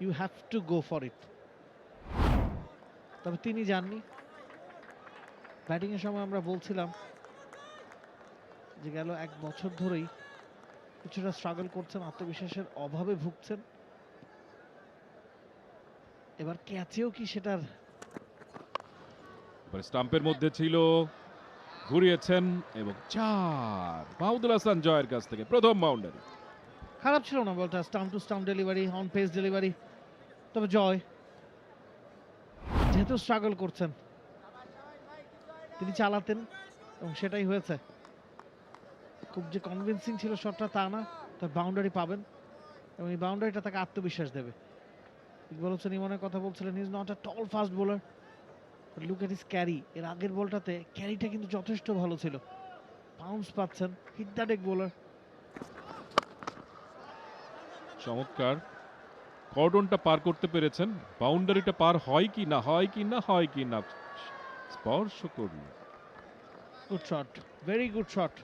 you have to go for it. তবে তিনি জাননি। ব্যাটিং এর সময় আমরা বলছিলাম যে গেল 1 বছর ধরেই কিছুটা স্ট্রাগল করছেন, আত্মবিশ্বাসের অভাবে ভুগছেন। এবার ক্যাচেও কি সেটার স্টাম্পের মধ্যে ছিল, ঘুরিয়েছেন এবং 4 মাহমুদুল হাসান জয়ের কাছ থেকে প্রথম বাউন্ডারি। খারাপ ছিল না বলটা, stump to stump delivery, on pace delivery. তবে জয় যেহেতু স্ট্রাগল করছেন, তিনি চালাতেন এবং সেটাই হয়েছে। খুব যে কনভিন্সিং ছিল শটটা তা না, তার বাউন্ডারি পাবেন এবং এই বাউন্ডারিটা তাকে আত্মবিশ্বাস দেবে। ইকবাল হোসেন ইমনের কথা বলছিলেন, is not a tall fast bowler, look at his carry. এর আগের বলটাতে ক্যারিটা কিন্তু যথেষ্ট ভালো ছিল, বাউন্স পাচ্ছেন, হিট দ্য ডেক বোলার। চমৎকার কর্ডনটা পার করতে পেরেছেন, বাউন্ডারিটা পার হয় কি না, হয় কি না, হয় কি না, স্পর্শ করল। Good shot, very good shot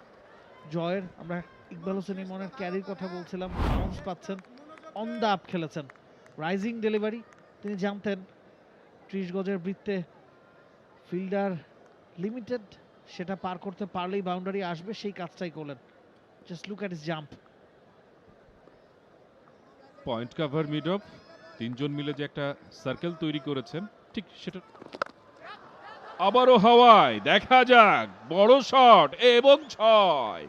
জয়ের। আমরা ইকবাল হোসেন ইমনের ক্যারির কথা বলছিলাম, বাউন্স পাচ্ছেন, অন দ্য আপ খেলেছেন, রাইজিং ডেলিভারি। তিনি জানতেন 30 গজের বৃত্তে ফিল্ডার লিমিটেড, সেটা পার করতে পারলেই বাউন্ডারি আসবে, সেই কাজটাই করলেন। Just look at his jump. Point cover mid of, তিনজন মিলে যে একটা সার্কেল তৈরি করেছেন, ঠিক সেটা আবারও হাওয়ায়। দেখা যাক, বড় শট এবং 6,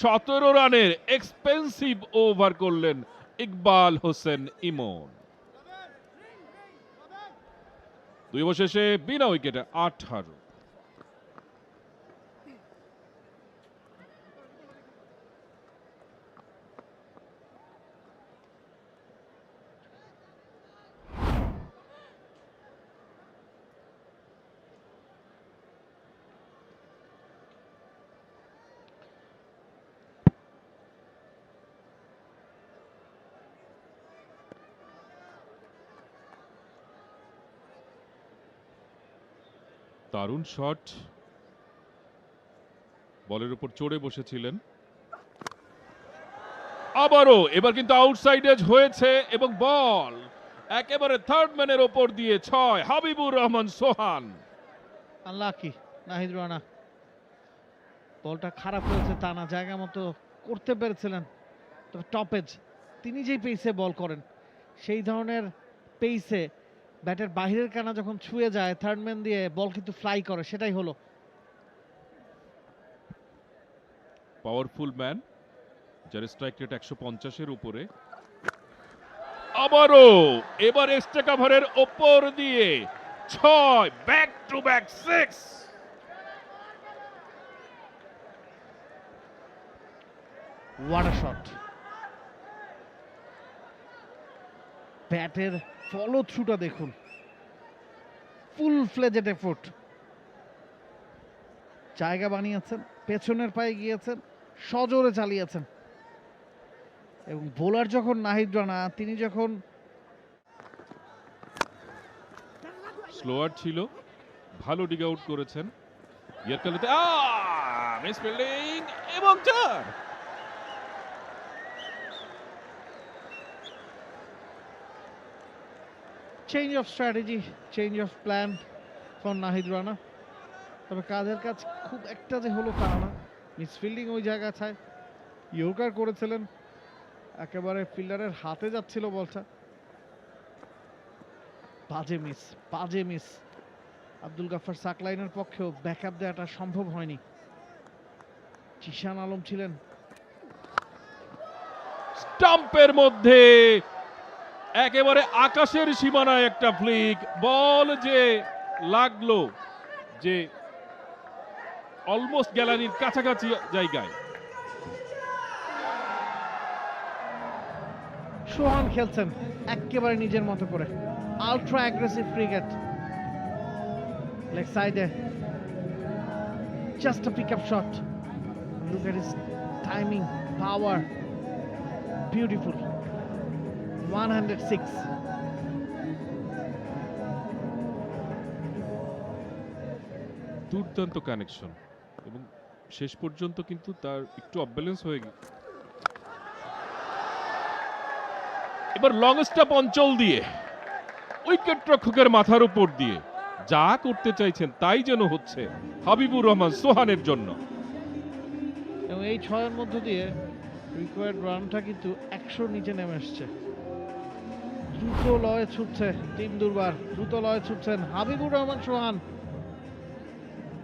17 রানের এক্সপেন্সিভ ওভার করলেন ইকবাল হোসেন ইমন। 2 ওভার শেষে বিনা উইকেটে 18। দারুণ শট, বলের উপর চড়ে বসেছিলেন। আবারও এবার কিন্তু আউটসাইড এজ হয়েছে এবং বল একেবারে থার্ড ম্যানের ওপর দিয়ে 6 হাবিবুর রহমান সোহান। আনলাকি নাহিদ রানা, বলটা খারাপ হয়েছে তা না, জায়গা মতো করতে পেরেছিলেন, তবে টপ এজ তিনি যেই পেসে বল করেন সেই ধরনের পেসে ব্যাটের বাইরের কানা যখন ছুঁয়ে যায় থার্ড ম্যান দিয়ে বল কিন্তু ফ্লাই করে, সেটাই হলো। পাওয়ারফুল ম্যান, যার স্ট্রাইক রেট 150-এর উপরে। আবারও এবার এক্সট্রা কাভারের ওপর দিয়ে 6, back to back 6। What a shot! ব্যাটের ফলো থ্রুটা দেখুন, ফুল ফ্লেজেড এফোর্ট, জায়গা বানিয়েছেন, পেছনের পায়ে গিয়েছেন, সজোরে চালিয়েছেন। এবং বোলার যখন নাহিদ রানা, তিনি যখন স্লোয়ার ছিল, ভালো ডিগ আউট করেছেন। ইয়ারকালুতে মিস ফিল্ডিং এবং 4। Change of strategy, change of plan for Nahid Rana, তবে কাজের কাজ খুব একটা যে হলো তা না। মিসফিল্ডিং ওই জায়গা ছায়, ইয়র্কার করেছিলেন, একেবারে ফিল্ডারের হাতে যাচ্ছিল বলটা, বাজে মিস, বাজে মিস। আব্দুল গাফফার সাকলাইনের পক্ষেও ব্যাকআপ দেওয়াটা সম্ভব হয়নি। জিশান আলম ছিলেন স্টাম্পের মধ্যে, একেবারে আকাশের সীমানায় একটা ফ্লিক বল যে লাগলো, যে অলমোস্ট গ্যালারির কাছাকাছি জায়গায়। সোহান খেলছেন একেবারে নিজের মতো করে, আলট্রা অ্যাগ্রেসিভ ক্রিকেট, লেগ সাইডে, just a pick up shot, look at his timing, power, beautiful, 106। দুর্দান্ত কানেকশন এবং শেষ পর্যন্ত কিন্তু তার একটু অফব্যালেন্স হয়ে গেল। এবার লং স্টাপ অঞ্চল দিয়ে উইকেট রক্ষকের মাথার উপর দিয়ে যা করতে চাইছেন তাই যেন হচ্ছে হাবিবুর রহমান সোহানের জন্য। এবং এই 6-এর মধ্য দিয়ে রিকোয়ার্ড রানটা কিন্তু 100 নিচে নেমে আসছে। দ্রুত লয়ে ছুটছে টিম দুর্বার, দ্রুত লয়ে ছুটছেন হাবিবুর রহমান সোহান।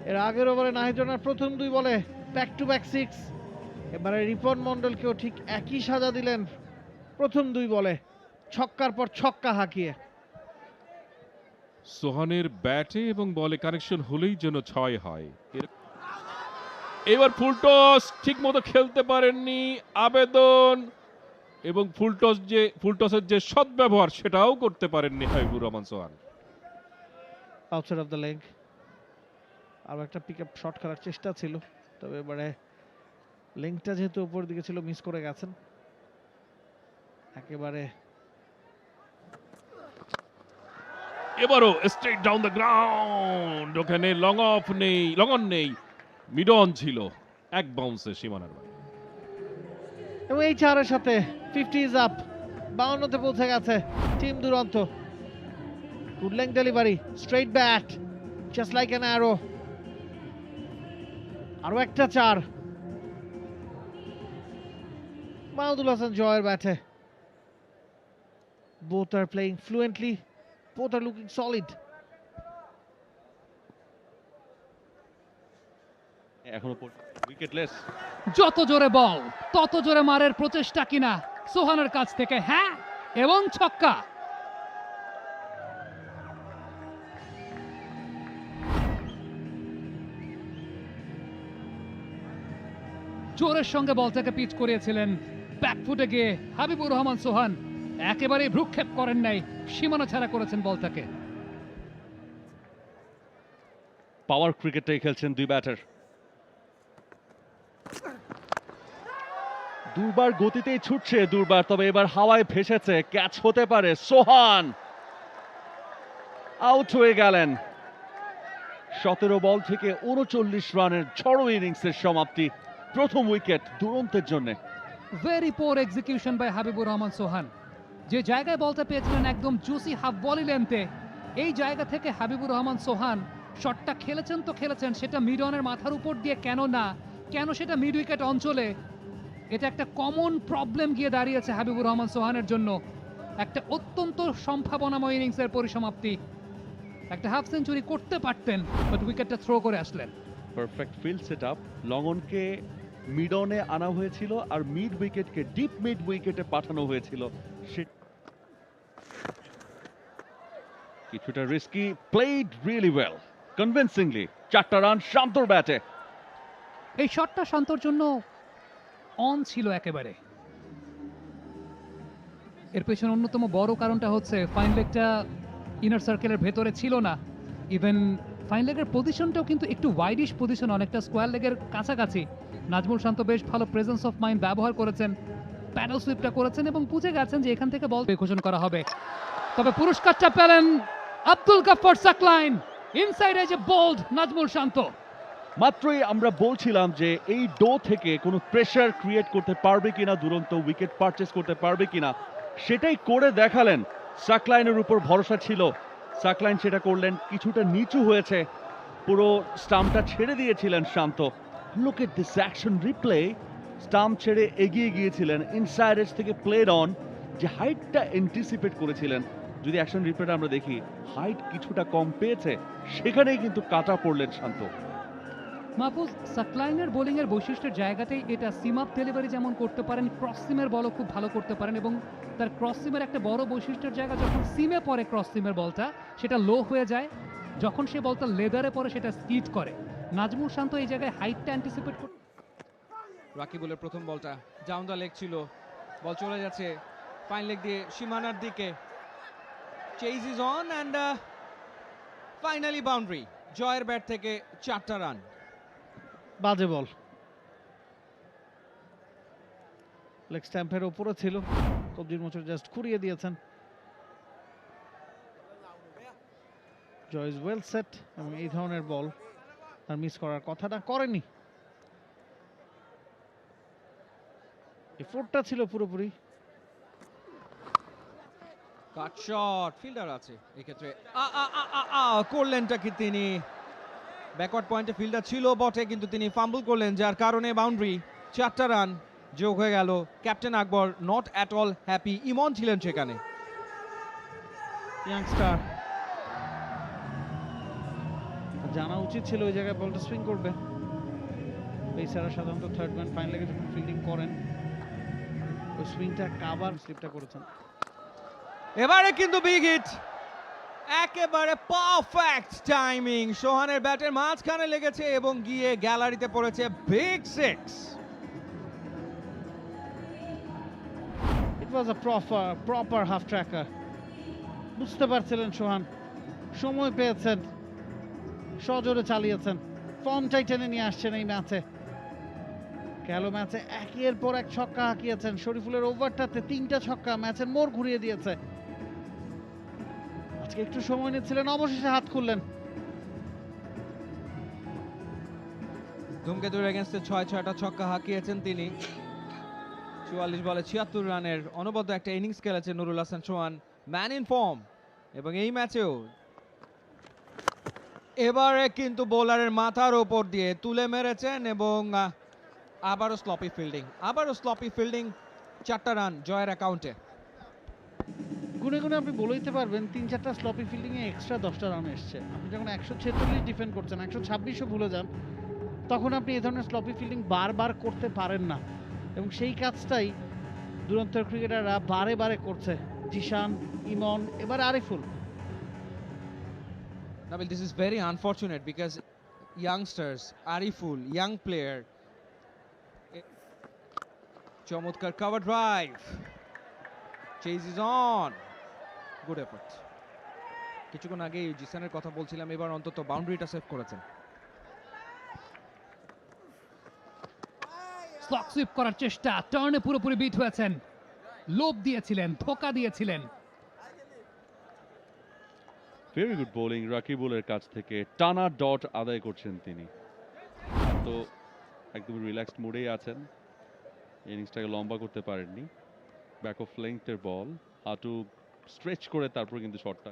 এর আগের ওভারে নাহিদ রানার প্রথম 2 বলে ব্যাক টু ব্যাক 6, এবারে রিপন মন্ডলকেও ঠিক একই সাজা দিলেন প্রথম 2 বলে, ছক্কার পর ছক্কা হাঁকিয়ে। সোহানের ব্যাটে এবং বলে কানেকশন হলেই যেন 6 হয়। এবার ফুলটস ঠিক মতো খেলতে পারেননি আবেদন, এবং ফুলটসের যে সদ্ব্যবহার সেটাও করতে পারেননি হাবিবুর রহমান সোহান। আউটসাইড অফ দ্য লেগ, আরও একটা পিক আপ শট খেলার চেষ্টা ছিল, তবে এবারে লেগটা যেহেতু উপর দিকে ছিল মিস করে গেছেন একেবারে। এবারও স্ট্রেট ডাউন দ্য গ্রাউন্ড, ওখানে লং অন নেই, মিড অন ছিল, এক বাউন্সে সীমানার বাইরে। এবং এই 4-এর সাথে 50 ইজ আপ, 52-তে পৌঁছে গেছে টিম দুরন্ত। Good length delivery, straight bat, just like an arrow. আরো একটা 4, মাহমুদুল হাসান জয়ের ব্যাটে। Both are playing fluently, both are looking solid. এখনো উইকেটলেস। যত জোরে বল তত জোরে মারের প্রচেষ্টা কিনা সোহানের কাছ থেকে, হ্যাঁ, এবং ছক্কা। জোরের সঙ্গে বলটাকে পিচ করিয়েছিলেন, ব্যাকফুটে গিয়ে হাবিবুর রহমান সোহান একেবারে ভ্রুক্ষেপ করেন নাই, সীমানা ছাড়া করেছেন বলটাকে। পাওয়ার ক্রিকেটটাই খেলছেন 2 ব্যাটার। দুর্বার গতিতেই ছুটছে দুর্বার, তবে এবার হাওয়ায় ভেসেছে, ক্যাচ হতে পারে। সোহান আউট হয়ে গেলেন। 17 বল থেকে 39 রানের ঝড়ো ইনিংসের সমাপ্তি, প্রথম উইকেট দুরন্তের জন্য। Very poor execution by Habibur Rahman Sohan. যে জায়গায় বলটা পেয়েছিলেন একদম জুসি হাফ বলি লেন্থে, এই জায়গা থেকে হাবিবুর রহমান সোহান শটটা খেলেছেন তো খেলেছেন, সেটা মিড অনের মাথার উপর দিয়ে কেন না, কেন সেটা মিড উইকেট অঞ্চলে, এটা একটা কমন প্রবলেম গিয়ে দাঁড়িয়েছে হাবিবুর রহমান সোহানের জন্য। একটা অত্যন্ত সম্ভাবনাময় ইনিংসের পরিসমাপ্তি, একটা হাফ সেঞ্চুরি করতে পারতেন, বাট উইকেটটা থ্রো করে আসলেন। পারফেক্ট ফিল্ড সেট আপ, লঙ্গনকে মিড অনে আনা হয়েছিল আর মিড উইকেটকে ডিপ মিড উইকেটে পাঠানো হয়েছিল। কিছুটা risky, played really well, convincingly 4টা রান শান্তর ব্যাটে। এই শটটা শান্তর জন্য অন ছিল একেবারে। এর পেছনে অন্যতম বড় কারণটা হচ্ছে ফাইন লেগটা ইনার সার্কেলের ভেতরে ছিল না। ইভেন ফাইন লেগের পজিশনটাও কিন্তু একটু ওয়াইডিশ পজিশন, অনেকটা স্কোয়ার লেগের কাছাকাছি। নাজমুল শান্ত বেশ ভালো প্রেজেন্স অফ মাইন্ড ব্যবহার করেছেন, প্যাডেল সুইপটা করেছেন এবং বুঝে গেছেন যে এখান থেকে বল ঘোষণা করা হবে। তবে পুরস্কারটা পেলেন আব্দুল গাফফার সাকলাইন, ইনসাইড এজে বোল্ড নাজমুল শান্ত। মাত্রই আমরা বলছিলাম যে এই ডো থেকে কোনো প্রেসার ক্রিয়েট করতে পারবে কিনা দুরন্ত, উইকেট পারচেস করতে পারবে কিনা, সেটাই করে দেখালেন। সাকলাইনের উপর ভরসা ছিল, সাকলাইন সেটা করলেন। কিছুটা নিচু হয়েছে, পুরো স্টাম্পটা ছেড়ে দিয়েছিলেন Shanto. Look at this action replay, stump ছেড়ে এগিয়ে গিয়েছিলেন, ইনসাইড এজ থেকে প্লেড অন, যে হাইটটা অ্যান্টিসিপেট করেছিলেন। যদি অ্যাকশন রিপ্লেটা আমরা দেখি, হাইট কিছুটা কম পেয়েছে, সেখানেই কিন্তু কাটা পড়লেন শান্ত। মাহফুজ, সাকলাইনের বোলিংয়ের বৈশিষ্ট্যের জায়গাতেই এটা। সিম আপ ডেলিভারি যেমন করতে পারেন, ক্রস সিমের বলও খুব ভালো করতে পারেন এবং তার ক্রস সিমের একটা বড় বৈশিষ্ট্যের জায়গা, যখন সিমে পড়ে ক্রস সিমের বলটা সেটা লো হয়ে যায়, যখন সে বলটা লেদারে পড়ে সেটা স্কিড করে। নাজমুল শান্ত এই জায়গায় হাইটটা অ্যান্টিসিপেট করতে। রাকিবুলের প্রথম বলটা ডাউন দ্য লেগ ছিল, বল চলে যাচ্ছে ফাইন লেগ দিয়ে সীমানার দিকে। Chase is on and finally boundary. জয়ের ব্যাট থেকে 4টা রান। বাজে বল, লেগ স্ট্যাম্পের ওপরে ছিল, কবজির মোচড় জাস্ট খুঁড়িয়ে দিয়েছেন। জয় ইজ ওয়েল সেট, এবং এই ধরনের বল আর মিস করার কথাটা করেনি। এফোর্টটা ছিল পুরোপুরি। কাট শট, ফিল্ডার আছে এক্ষেত্রে। করলেনটা কি তিনি? ব্যাকওয়ার্ড পয়েন্টে ফিল্ডার ছিল বটে, কিন্তু তিনি ফাম্বল করলেন, যার কারণে বাউন্ডারি। 4টা রান যোগ হয়ে গেল। Captain Akbar not at all happy, Emon ছিলেন সেখানে। ইয়াংস্টার, জানা উচিত ছিল ওই জায়গায় বলটা সুইং করবে। পেসাররা সাধারণত থার্ড ম্যান ফাইন লেগে যখন ফিল্ডিং করেন, ওই সুইংটা কাভার স্লিপটা করেছেন। এবারে কিন্তু বিগ হিট, একেবারে পারফেক্ট টাইমিং। সোহানের ব্যাটের মাঝখানে লেগেছে এবং গিয়ে গ্যালারিতে পড়েছে বিগ সিক্স। ইট ওয়াজ আ প্রপার হাফ ট্র্যাকার। বুঝতে পারছিলেন সোহান, সময় পেয়েছেন, সজোরে চালিয়েছেন, ফর্মটাই টেনে নিয়ে আসছেন এই ম্যাচে। গেল ম্যাচে একের পর এক ছক্কা হাঁকিয়েছেন। শরীফুলের ওভারটাতে 3টা ছক্কা ম্যাচের মোড় ঘুরিয়ে দিয়েছে। আজকে একটু সময় নিচ্ছিলেন, অবশেষে হাত খুললেন। ধুমকেতুর এগেন্স্টে 6টা ছক্কা হাঁকিয়েছেন তিনি। 44 বলে 76 রানের অনবদ্য একটা ইনিংস খেলেছেন নুরুল হাসান সোহান, ম্যান ইন ফর্ম। এবং এই ম্যাচেও এবারে কিন্তু বোলারের মাথার ওপর দিয়ে তুলে মেরেছেন এবং আবারও স্লপি ফিল্ডিং। 4টা রান জয়ের অ্যাকাউন্টে। গুনে গুনে আপনি বলে দিতে পারবেন 3-4টা স্লপি ফিল্ডিং এ এক্সট্রা 10টা রান এসছে। আপনি যখন 146 ডিফেন্ড করছেন, 126ও ভুলে যান, তখন আপনি এই ধরনের স্লপি ফিল্ডিং বারবার করতে পারেন না। এবং সেই কাজটাই দুরন্তর ক্রিকেটাররা বারে বারে করছে। জিশান, ইমন, এবার Ariful. Nabil, this is very unfortunate because youngsters, Ariful, young player. চমৎকার cover drive. Chase is on. Good effort. কিছুক্ষণ আগে জিসানের কথা বলছিলাম, এবার অন্তত বাউন্ডারিটা সেভ করেছেন। স্লক সুইপ করার চেষ্টা, টার্নে পুরোপুরি বিট হয়েছেন, লোভ দিয়েছিলেন, ধোকা দিয়েছিলেন। ভেরি গুড বোলিং রাকিবুলের কাছ থেকে, টানা ডট আদায় করছেন তিনি। তো একদম রিল্যাক্সড মুডেই আছেন, ইনিংসটাকে লম্বা করতে পারেননি। ব্যাক অফ লেংথের বল, হাঁটু স্ট্রেচ করে তারপর কিন্তু শটটা।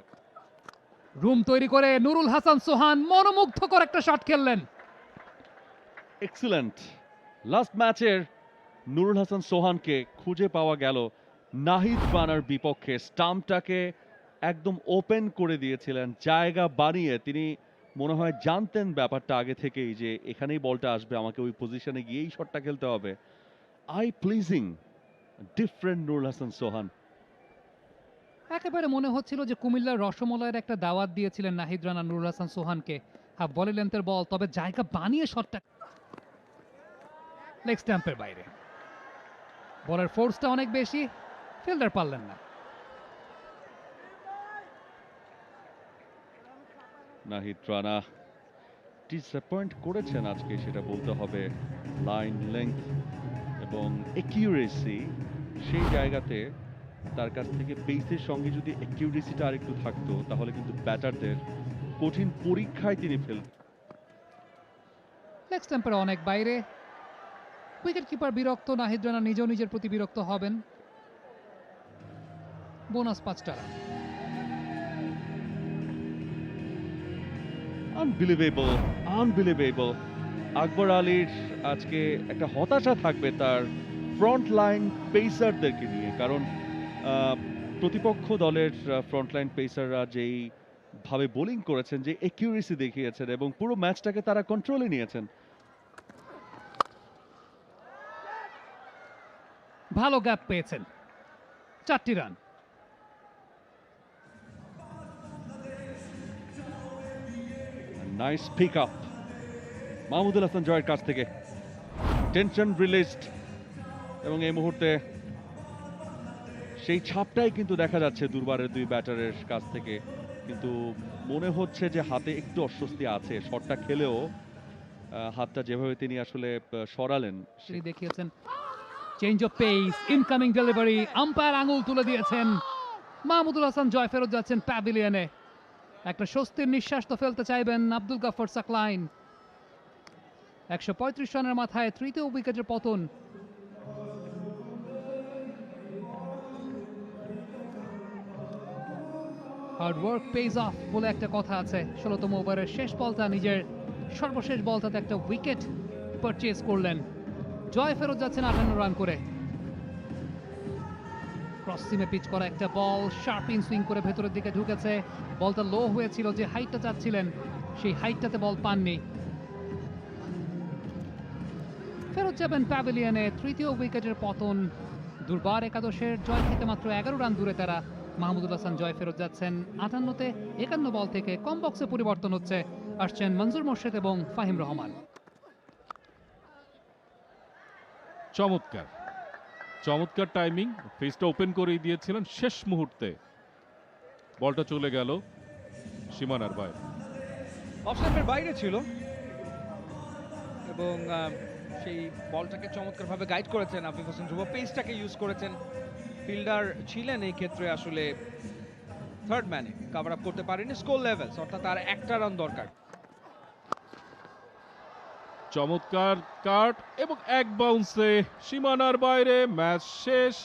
রুম তৈরি করে নুরুল হাসান সোহান মনোমুগ্ধকর একটা শট খেললেন। এক্সিলেন্ট। লাস্ট ম্যাচের নুরুল হাসান সোহানকে খুঁজে পাওয়া গেল নাহিদ রানার বিপক্ষে। স্টাম্পটাকে একদম ওপেন করে দিয়েছিলেন, জায়গা বানিয়ে। তিনি মনে হয় জানতেন ব্যাপারটা আগে থেকেই যে এখানেই বলটা আসবে, আমাকে ওই পজিশনে গিয়েই শটটা খেলতে হবে। I pleasing different Nurul Hasan Sohan. একেবারে মনে হচ্ছিল যে কুমিল্লার রসমলয়ের একটা দাওয়াত দিয়েছিলেন নাহিদ রানা নুরুল হাসান সোহানকে। হাফ বলি লেন্থের বল, তবে জায়গা বানিয়ে শটটা লেগ স্ট্যাম্পের বাইরে। বলের ফোর্সটা অনেক বেশি, ফিল্ডার পারলেন না। নাহিদ রানা ডিসঅ্যাপয়েন্ট করেছেন আজকে, সেটা বলতে হবে। লাইন লেংথ এবং একিউরেসি, সেই জায়গাতে তার কাছ থেকে পেসের সঙ্গে যদি একিউরেসিটা আরেকটু থাকতো তাহলে কিন্তু ব্যাটারদের কঠিন পরীক্ষায় তিনি ফেলতেন। লেগ স্ট্যাম্পের অনেক বাইরে। উইকেট কিপার বিরক্ত, নাহিদ রানা নিজেও নিজের প্রতি বিরক্ত হবেন। বোনাস 5টা রান। Unbelievable, unbelievable. আকবর আলীর আজকে একটা হতাশা থাকবে তার ফ্রন্ট লাইন পেসারদেরকে নিয়ে, কারণ প্রতিপক্ষ দলের ফ্রন্ট লাইন পেসাররা যেই ভাবে বোলিং করেছেন, যে একিউরেসি দেখিয়েছেন এবং পুরো ম্যাচটাকে তারা কন্ট্রোলে নিয়েছেন। ভালো গ্যাপ পেয়েছেন, 4টি রান। Nice pick up Mahmudul Hasan জয়ের কাছ থেকে, টেনশন রিলিজড। এবং এই মুহূর্তে সেই ছাপটাই কিন্তু দেখা যাচ্ছে দুর্বারের দুই ব্যাটারের কাছ থেকে, কিন্তু মনে হচ্ছে যে হাতে একটু অস্বস্তি আছে। শটটা খেলেও হাতটা যেভাবে তিনি আসলে সরালেন, তিনি দেখিয়েছেন change of pace, incoming delivery, umpire আঙুল তুলে দিয়েছেন। মাহমুদুল হাসান জয় ফেরত যাচ্ছেন প্যাভিলিয়নে। একটা স্বস্তির নিঃশ্বাস তো ফেলতে চাইবেন আব্দুল গাফফার সাকলাইন। 135 রানের মাথায় তৃতীয় উইকেটের পতন। হার্ড ওয়ার্ক পেজ অফ বলে একটা কথা আছে। 16তম ওভারের শেষ বলটা, নিজের সর্বশেষ বলটাতে একটা উইকেট পারচেজ করলেন। জয় ফেরত যাচ্ছেন 58 রান করে। ক্রস সিমে পিচ করা একটা বল, শার্প ইন সুইং করে ভেতরের দিকে ঢুকেছে। বলটা লো হয়েছিল, যে হাইটটা চাচ্ছিলেন সেই হাইটটাতে বল পাননি। ফেরত যাবেন প্যাভিলিয়নে, তৃতীয় উইকেটের পতন। দুর্বার একাদশের জয় থেকে মাত্র 11 রান দূরে তারা। মাহমুদুল হাসান জয় ফেরত যাচ্ছেন 58-তে। 51 বল থেকে কম বক্সে পরিবর্তন হচ্ছে, আসছেন মনজুর মোর্শেদ এবং ফাহিম রহমান। চমৎকার চমৎকার টাইমিং, ফেসটা ওপেন করেই দিয়েছিলেন, শেষ মুহূর্তে বলটা চলে গেল সীমানার বাইরে। অফ স্ট্যাম্পের বাইরে ছিল এবং সেই বলটাকে চমৎকারভাবে গাইড করেছেন আফিফ হোসেন ধ্রুব। পেসটাকে ইউজ করেছেন। ফিল্ডার ছিলেন এই ক্ষেত্রে আসলে থার্ড ম্যানে, কভার আপ করতে পারেনি স্কোর লেভেলস, অর্থাৎ তার একটা রান দরকার। চমৎকার কাট এবং এক বাউন্সে সীমানার বাইরে। ম্যাচ শেষ।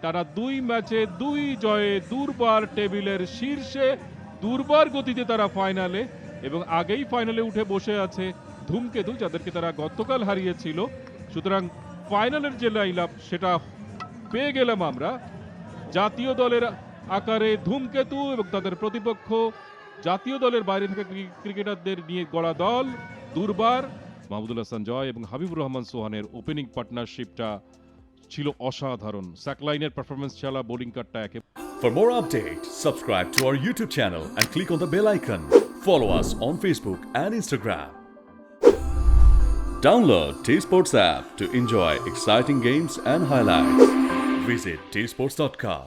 তারা 2 ম্যাচে 2 জয়ে দুর্বার টেবিলের শীর্ষে, দুর্বার গতিতে তারা ফাইনালে, এবং আগেই ফাইনালে উঠে বসে আছে ধূমকেতু, যাদেরকে তারা গতকাল হারিয়েছিল। সুতরাং ফাইনালের যে লাইন আপ সেটা পেয়ে গেলাম আমরা। জাতীয় দলের আকারে ধূমকেতু এবং তাদের প্রতিপক্ষ জাতীয় দলের বাইরে থাকা ক্রিকেটারদের নিয়ে গড়া দল দুর্বার। মাহমুদুল হাসান জয় এবং হাবিবুর রহমান সোহানের ওপেনিং পার্টনারশিপটা ছিল অসাধারণ। সাকলাইনের পারফরমেন্স ছাড়া বোলিং কাটটা একে। For more updates, subscribe to our YouTube channel and click on the bell icon. Follow us on Facebook and Instagram. Download T-Sports app to enjoy exciting games and highlights. Visit tsports.com.